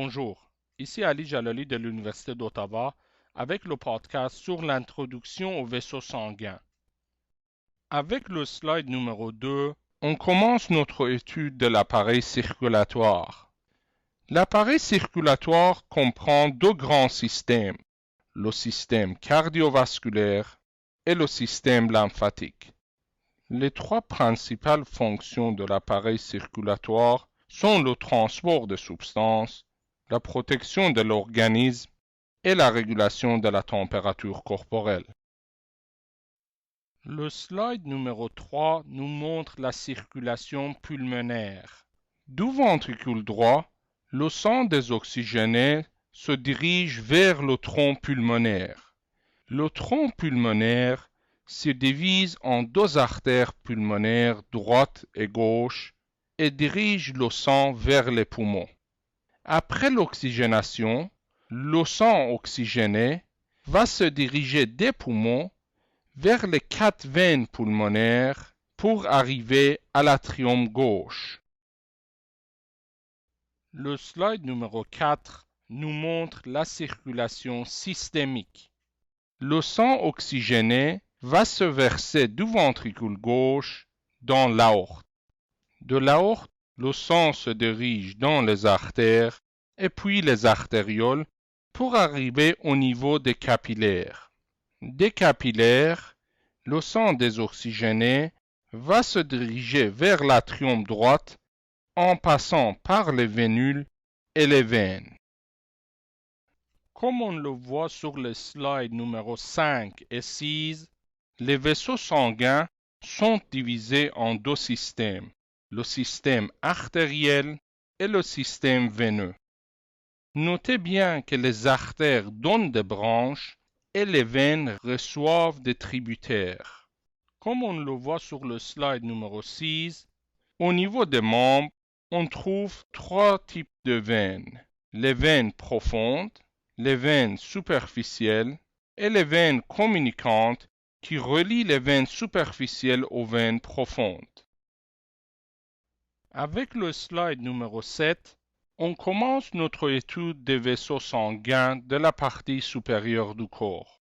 Bonjour, ici Ali Jalali de l'Université d'Ottawa avec le podcast sur l'introduction au vaisseau sanguin. Avec le slide numéro 2, on commence notre étude de l'appareil circulatoire. L'appareil circulatoire comprend deux grands systèmes, le système cardiovasculaire et le système lymphatique. Les trois principales fonctions de l'appareil circulatoire sont le transport de substances, la protection de l'organisme et la régulation de la température corporelle. Le slide numéro 3 nous montre la circulation pulmonaire. Du ventricule droit, le sang désoxygéné se dirige vers le tronc pulmonaire. Le tronc pulmonaire se divise en deux artères pulmonaires droite et gauche et dirige le sang vers les poumons. Après l'oxygénation, le sang oxygéné va se diriger des poumons vers les 4 veines pulmonaires pour arriver à l'atrium gauche. Le slide numéro 4 nous montre la circulation systémique. Le sang oxygéné va se verser du ventricule gauche dans l'aorte. De l'aorte, le sang se dirige dans les artères et puis les artérioles pour arriver au niveau des capillaires. Des capillaires, le sang désoxygéné va se diriger vers l'atrium droite en passant par les vénules et les veines. Comme on le voit sur les slides numéro 5 et 6, les vaisseaux sanguins sont divisés en deux systèmes, le système artériel et le système veineux. Notez bien que les artères donnent des branches et les veines reçoivent des tributaires. Comme on le voit sur le slide numéro 6, au niveau des membres, on trouve trois types de veines. Les veines profondes, les veines superficielles et les veines communicantes qui relient les veines superficielles aux veines profondes. Avec le slide numéro 7, on commence notre étude des vaisseaux sanguins de la partie supérieure du corps.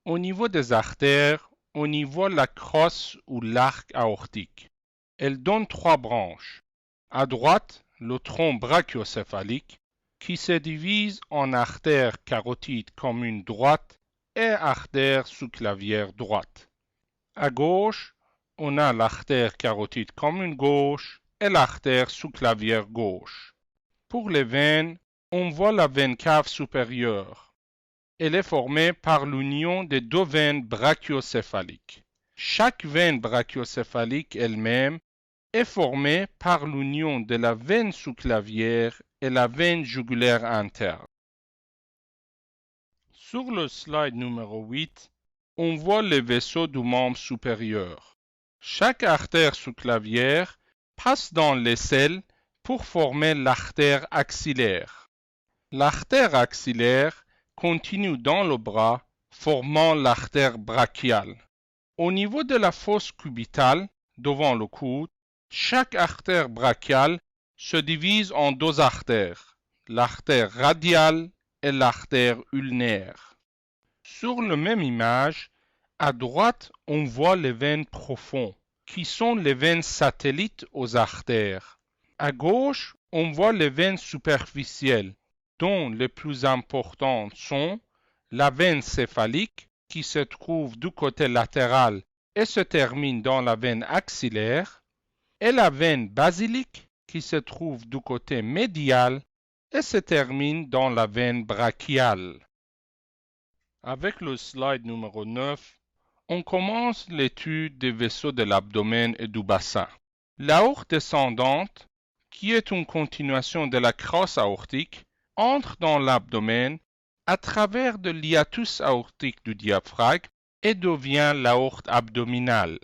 Au niveau des artères, on y voit la crosse ou l'arc aortique. Elle donne trois branches. À droite, le tronc brachiocéphalique qui se divise en artère carotide commune droite et artère sous-clavière droite. À gauche, on a l'artère carotide commune gauche et l'artère sous-clavière gauche. Pour les veines, on voit la veine cave supérieure. Elle est formée par l'union des deux veines brachiocéphaliques. Chaque veine brachiocéphalique elle-même est formée par l'union de la veine sous-clavière et la veine jugulaire interne. Sur le slide numéro 8, on voit les vaisseaux du membre supérieur. Chaque artère sous-clavière passe dans l'aisselle pour former l'artère axillaire. L'artère axillaire continue dans le bras, formant l'artère brachiale. Au niveau de la fosse cubitale, devant le coude, chaque artère brachiale se divise en deux artères, l'artère radiale et l'artère ulnaire. Sur la même image, à droite, on voit les veines profondes, qui sont les veines satellites aux artères. À gauche, on voit les veines superficielles, dont les plus importantes sont la veine céphalique, qui se trouve du côté latéral et se termine dans la veine axillaire, et la veine basilique, qui se trouve du côté médial et se termine dans la veine brachiale. Avec le slide numéro 9, on commence l'étude des vaisseaux de l'abdomen et du bassin. L'aorte descendante, qui est une continuation de la crosse aortique, entre dans l'abdomen à travers le hiatus aortique du diaphragme et devient l'aorte abdominale.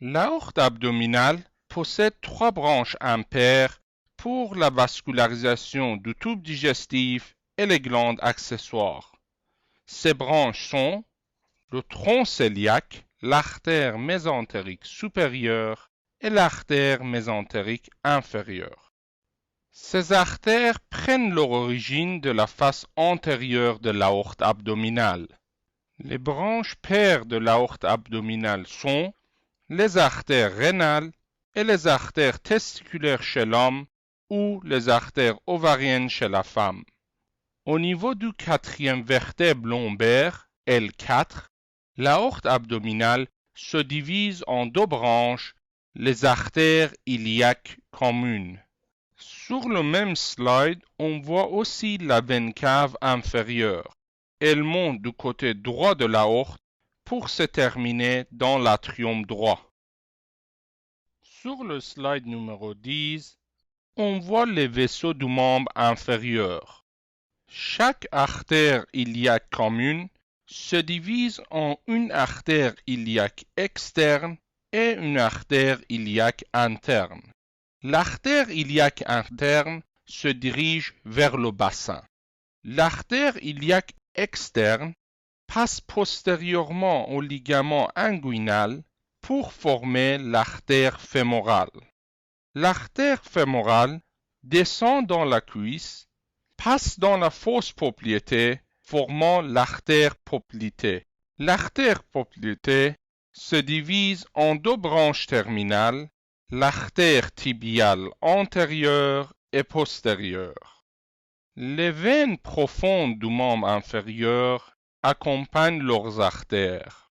L'aorte abdominale possède trois branches impaires pour la vascularisation du tube digestif et les glandes accessoires. Ces branches sont le tronc cœliaque, l'artère mésentérique supérieure et l'artère mésentérique inférieure. Ces artères prennent leur origine de la face antérieure de l'aorte abdominale. Les branches pères de l'aorte abdominale sont les artères rénales et les artères testiculaires chez l'homme ou les artères ovariennes chez la femme. Au niveau du quatrième vertèbre lombaire, L4, l'aorte abdominale se divise en deux branches, les artères iliaques communes. Sur le même slide, on voit aussi la veine cave inférieure. Elle monte du côté droit de l'aorte pour se terminer dans l'atrium droit. Sur le slide numéro 10, on voit les vaisseaux du membre inférieur. Chaque artère iliaque commune se divise en une artère iliaque externe et une artère iliaque interne. L'artère iliaque interne se dirige vers le bassin. L'artère iliaque externe passe postérieurement au ligament inguinal pour former l'artère fémorale. L'artère fémorale descend dans la cuisse, passe dans la fosse poplitée, formant l'artère poplitée. L'artère poplitée se divise en deux branches terminales, l'artère tibiale antérieure et postérieure. Les veines profondes du membre inférieur accompagnent leurs artères.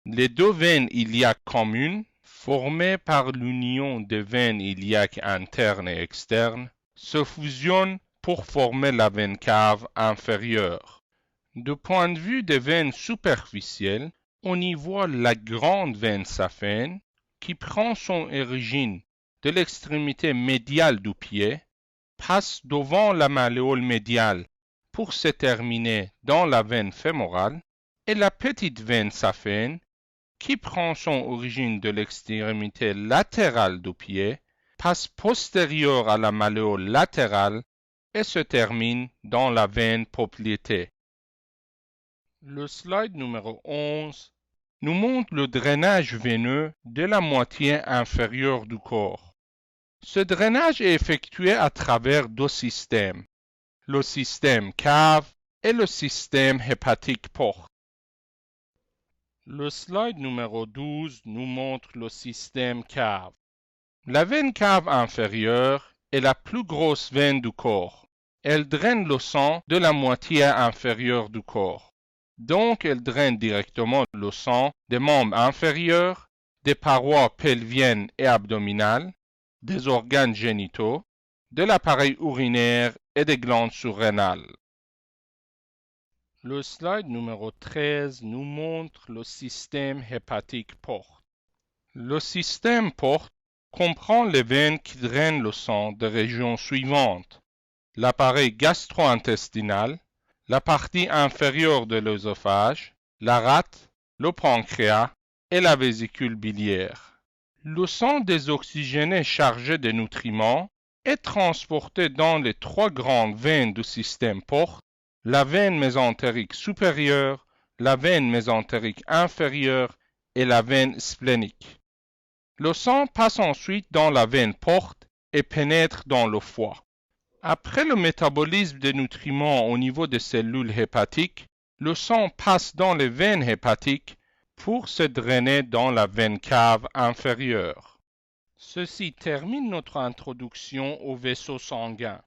Les deux veines iliaques communes, formées par l'union des veines iliaques internes et externes, se fusionnent pour former la veine cave inférieure. Du point de vue des veines superficielles, on y voit la grande veine saphène qui prend son origine de l'extrémité médiale du pied, passe devant la malléole médiale pour se terminer dans la veine fémorale, et la petite veine saphène qui prend son origine de l'extrémité latérale du pied, passe postérieure à la malléole latérale et se termine dans la veine poplitée. Le slide numéro 11 nous montre le drainage veineux de la moitié inférieure du corps. Ce drainage est effectué à travers deux systèmes, le système cave et le système hépatique porte. Le slide numéro 12 nous montre le système cave. La veine cave inférieure est la plus grosse veine du corps. Elle draine le sang de la moitié inférieure du corps. Donc, elle draine directement le sang des membres inférieurs, des parois pelviennes et abdominales, des organes génitaux, de l'appareil urinaire et des glandes surrénales. Le slide numéro 13 nous montre le système hépatique porte. Le système porte comprend les veines qui drainent le sang des régions suivantes: l'appareil gastro-intestinal, la partie inférieure de l'œsophage, la rate, le pancréas et la vésicule biliaire. Le sang désoxygéné chargé de nutriments est transporté dans les trois grandes veines du système porte: la veine mésentérique supérieure, la veine mésentérique inférieure et la veine splénique. Le sang passe ensuite dans la veine porte et pénètre dans le foie. Après le métabolisme des nutriments au niveau des cellules hépatiques, le sang passe dans les veines hépatiques pour se drainer dans la veine cave inférieure. Ceci termine notre introduction aux vaisseaux sanguins.